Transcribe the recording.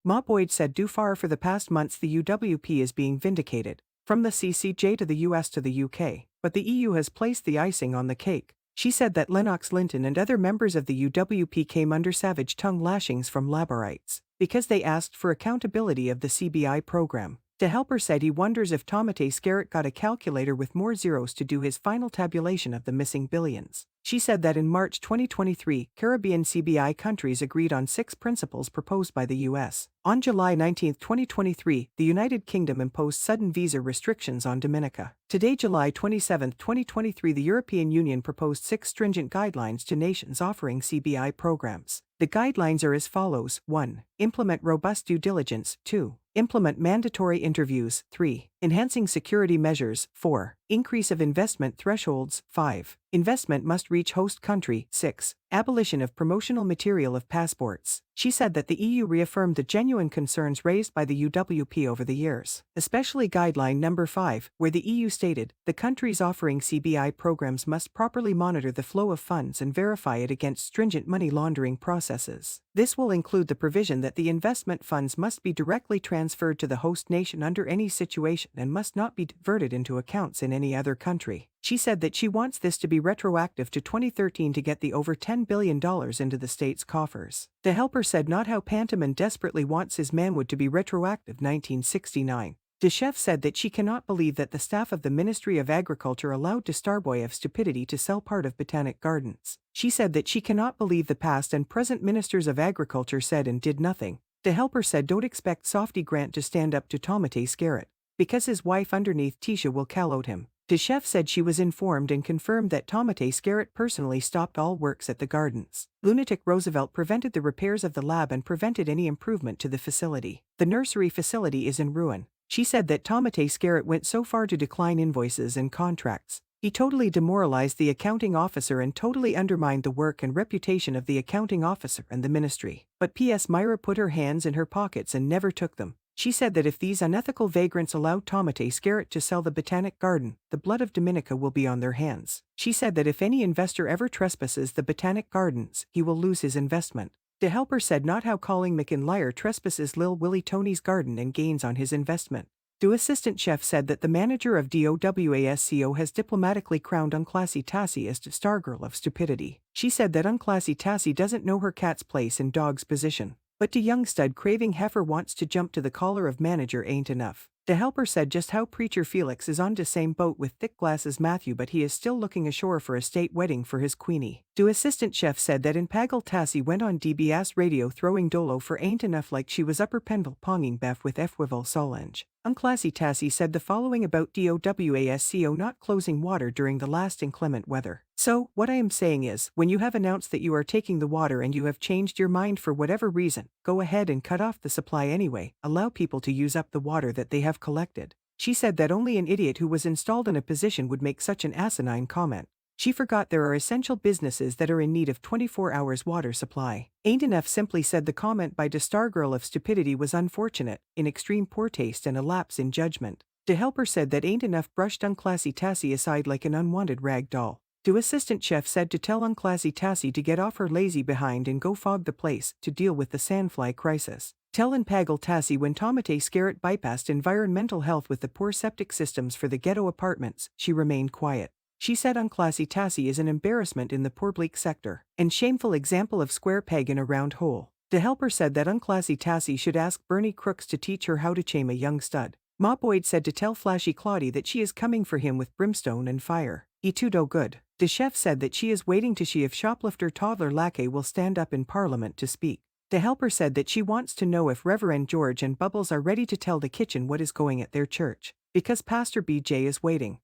Boyd'S said due far for the past months the UWP is being vindicated, from the CCJ to the US to the UK, but the EU has placed the icing on the cake. She said that Lennox Linton and other members of the UWP came under savage tongue lashings from labahrites, because they asked for accountability of the CBI program. The helper said he wonders if Tomatay Skerrit got a calculator with more zeros to do his final tabulation of the missing billions. She said that in March 2023, Caribbean CBI countries agreed on 6 principles proposed by the US. On July 19, 2023, the United Kingdom imposed sudden visa restrictions on Dominica. Today, July 27, 2023, the European Union proposed 6 stringent guidelines to nations offering CBI programs. The guidelines are as follows: 1. Implement robust due diligence. 2. Implement mandatory interviews. 3. Enhancing security measures. 4. Increase of investment thresholds. 5. Investment must reach host country. 6. Abolition of promotional material of passports. She said that the EU reaffirmed the genuine concerns raised by the UWP over the years, especially Guideline Number 5, where the EU stated, the countries offering CBI programs must properly monitor the flow of funds and verify it against stringent money laundering processes. This will include the provision that the investment funds must be directly transferred to the host nation under any situation and must not be diverted into accounts in any other country. She said that she wants this to be retroactive to 2013 to get the over $10 billion into the state's coffers. The helper said not how Pantyman desperately wants his manwood to be retroactive 1969. The chef said that she cannot believe that the staff of the Ministry of Agriculture allowed the starboy of stupidity to sell part of Botanic Gardens. She said that she cannot believe the past and present ministers of agriculture said and did nothing. The helper said don't expect Softy Grant to stand up to Tomatay Skerrit, because his wife underneath Tisha will call him. The chef said she was informed and confirmed that Tomatay Skerrit personally stopped all works at the gardens. Lunatic Roosevelt prevented the repairs of the lab and prevented any improvement to the facility. The nursery facility is in ruin. She said that Tomatay Skerrit went so far to decline invoices and contracts. He totally demoralized the accounting officer and totally undermined the work and reputation of the accounting officer and the ministry. But P.S. Myra put her hands in her pockets and never took them. She said that if these unethical vagrants allowed Tomatay Skerrit to sell the Botanic Garden, the blood of Dominica will be on their hands. She said that if any investor ever trespasses the Botanic Gardens, he will lose his investment. The helper said not how calling McIn liar trespasses Lil Willie Tony's garden and gains on his investment. The assistant chef said that the manager of DOWASCO has diplomatically crowned Unclassy Tassie as the stargirl of stupidity. She said that Unclassy Tassie doesn't know her cat's place in dog's position. But to young stud craving heifer wants to jump to the collar of manager ain't enough. The helper said just how preacher Felix is on the same boat with thick glasses Matthew, but he is still looking ashore for a state wedding for his queenie. The assistant chef said that in Pagal Tassie went on DBS radio throwing dolo for ain't enough like she was upper Pendle ponging Beth with Fwivel Solange. Unclassy Tassie said the following about DOWASCO not closing water during the last inclement weather. So, what I am saying is, when you have announced that you are taking the water and you have changed your mind for whatever reason, go ahead and cut off the supply anyway, allow people to use up the water that they have collected. She said that only an idiot who was installed in a position would make such an asinine comment. She forgot there are essential businesses that are in need of 24 hours water supply. Ain't enough simply said the comment by the stargirl of stupidity was unfortunate, in extreme poor taste and a lapse in judgment. The helper said that ain't enough brushed Unclassy Tassie aside like an unwanted rag doll. The assistant chef said to tell Unclassy Tassie to get off her lazy behind and go fog the place to deal with the sandfly crisis. Tell and Pagal Tassie when Tomatay Skerrit bypassed environmental health with the poor septic systems for the ghetto apartments, she remained quiet. She said Unclassy Tassie is an embarrassment in the poor bleak sector, and shameful example of square peg in a round hole. The helper said that Unclassy Tassie should ask Bernie Crooks to teach her how to chame a young stud. Ma Boyd said to tell Flashy Claudie that she is coming for him with brimstone and fire. E too do good. The chef said that she is waiting to see if shoplifter toddler Lackey will stand up in Parliament to speak. The helper said that she wants to know if Reverend George and Bubbles are ready to tell the kitchen what is going at their church, because Pastor BJ is waiting.